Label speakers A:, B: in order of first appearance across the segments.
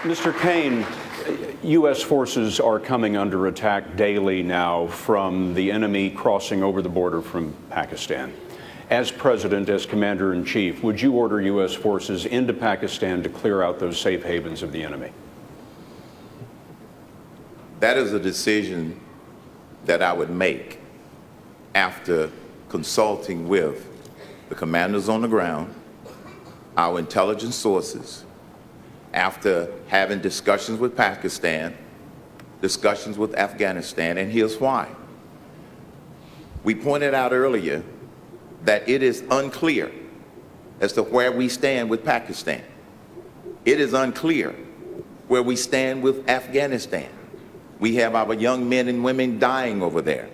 A: Mr. Kaine, U.S. forces are coming under attack daily now from the enemy crossing over the border from Pakistan. As President, as Commander-in-Chief, would you order U.S. forces into Pakistan to clear out those safe havens of the enemy?
B: That is a decision that I would make after consulting with the commanders on the ground, our intelligence sources, after having discussions with Pakistan, discussions with Afghanistan, and here's why. We pointed out earlier that it is unclear as to where we stand with Pakistan. It is unclear where we stand with Afghanistan. We have our young men and women dying over there.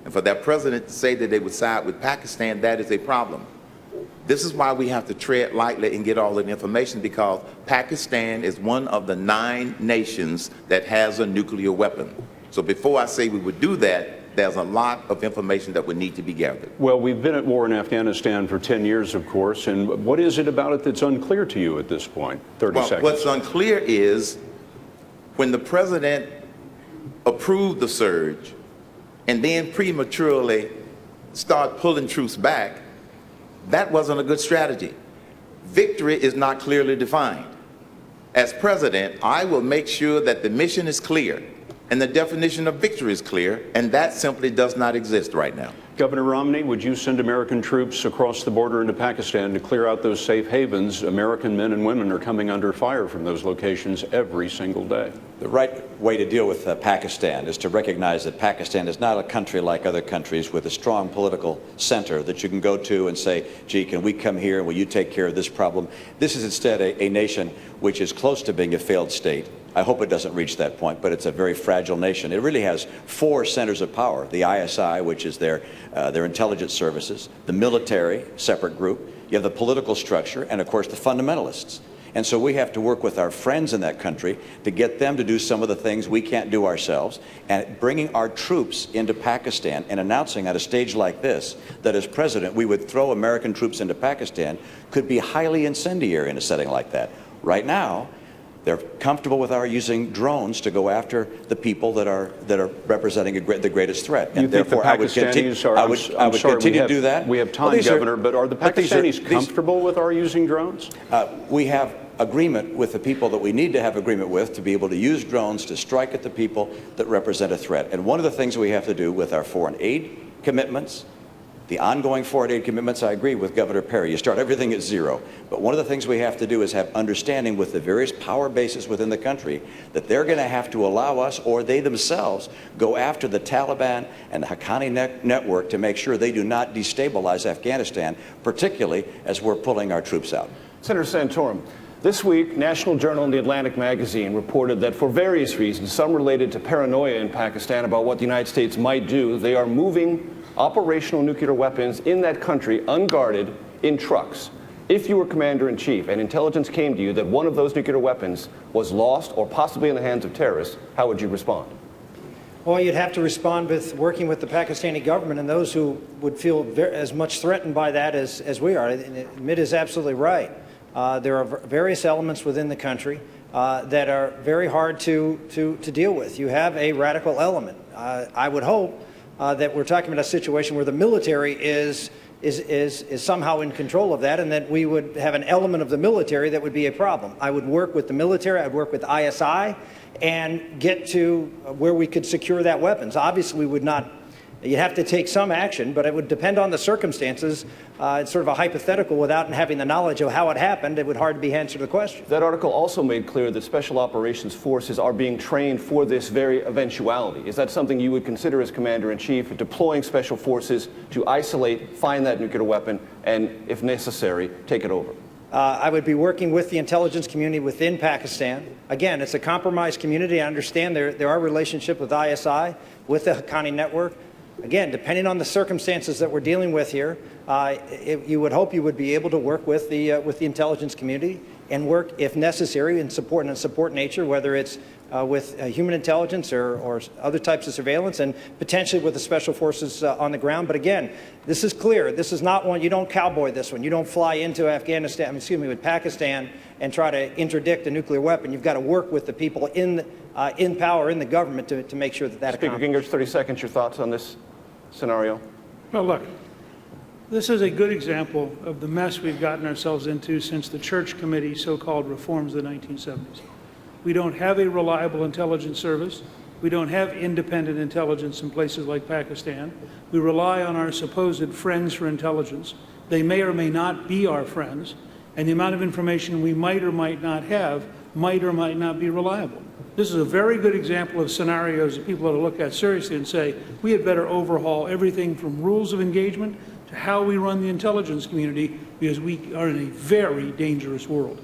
B: And for that president to say that they would side with Pakistan, that is a problem. This is why we have to tread lightly and get all the information, because Pakistan is one of the 9 nations that has a nuclear weapon. So before I say we would do that, there's a lot of information that would need to be gathered.
A: Well, we've been at war in Afghanistan for 10 years, of course, and what is it about it that's unclear to you at this point? 30 seconds.
B: What's unclear is when the president approved the surge and then prematurely start pulling troops back, that wasn't a good strategy. Victory is not clearly defined. As president, I will make sure that the mission is clear and the definition of victory is clear, and that simply does not exist right now.
A: Governor Romney, would you send American troops across the border into Pakistan to clear out those safe havens? American men and women are coming under fire from those locations every single day.
C: The right way to deal with Pakistan is to recognize that Pakistan is not a country like other countries with a strong political center that you can go to and say, gee, can we come here and will you take care of this problem? This is instead a nation which is close to being a failed state. I hope it doesn't reach that point, but it's a very fragile nation. It really has 4 centers of power: the ISI, which is their intelligence services, the military, separate group, you have the political structure, and of course the fundamentalists. And so we have to work with our friends in that country to get them to do some of the things we can't do ourselves. And bringing our troops into Pakistan and announcing at a stage like this that as president we would throw American troops into Pakistan could be highly incendiary in a setting like that. Right now, they're comfortable with our using drones to go after the people that are representing the greatest threat, and therefore I would continue to do that.
A: We have time, Governor, but are the Pakistanis comfortable with our using drones?
C: We have agreement with the people that we need to have agreement with to be able to use drones to strike at the people that represent a threat. And one of the things we have to do with our foreign aid commitments, the ongoing foreign aid commitments, I agree with Governor Perry. You start everything at 0. But one of the things we have to do is have understanding with the various power bases within the country that they're going to have to allow us, or they themselves, go after the Taliban and the Haqqani network to make sure they do not destabilize Afghanistan, particularly as we're pulling our troops out.
D: Senator Santorum, this week, National Journal and The Atlantic magazine reported that for various reasons, some related to paranoia in Pakistan about what the United States might do, they are moving operational nuclear weapons in that country unguarded in trucks. If you were commander-in-chief and intelligence came to you that one of those nuclear weapons was lost or possibly in the hands of terrorists, how would you respond?
E: Well, you'd have to respond with working with the Pakistani government and those who would feel as much threatened by that as we are. Amit is absolutely right. There are various elements within the country that are very hard to deal with. You have a radical element. I would hope that we're talking about a situation where the military is somehow in control of that, and that we would have an element of the military that would be a problem. I would work with the military, I'd work with ISI, and get to where we could secure that weapons. Obviously, we would not, you'd have to take some action, but it would depend on the circumstances. It's sort of a hypothetical without having the knowledge of how it happened. It would hard to be answered the question.
D: That article also made clear that special operations forces are being trained for this very eventuality. Is that something you would consider as commander-in-chief, deploying special forces to isolate, find that nuclear weapon, and if necessary, take it over?
E: I would be working with the intelligence community within Pakistan. Again, it's a compromised community. I understand there are relationships with ISI, with the Haqqani network. Again, depending on the circumstances that we're dealing with here, you would hope you would be able to work with the intelligence community and work, if necessary, in support nature, whether it's with human intelligence or other types of surveillance, and potentially with the special forces on the ground. But again, this is clear. This is not one, you don't cowboy this one. You don't fly into with Pakistan and try to interdict a nuclear weapon. You've got to work with the people in power, in the government, to make sure that
D: Speaker Gingrich, 30 seconds, your thoughts on this scenario?
F: Well, look, this is a good example of the mess we've gotten ourselves into since the Church Committee so-called reforms of the 1970s. We don't have a reliable intelligence service. We don't have independent intelligence in places like Pakistan. We rely on our supposed friends for intelligence. They may or may not be our friends, and the amount of information we might or might not have might or might not be reliable. This is a very good example of scenarios that people ought to look at seriously and say, we had better overhaul everything from rules of engagement to how we run the intelligence community, because we are in a very dangerous world.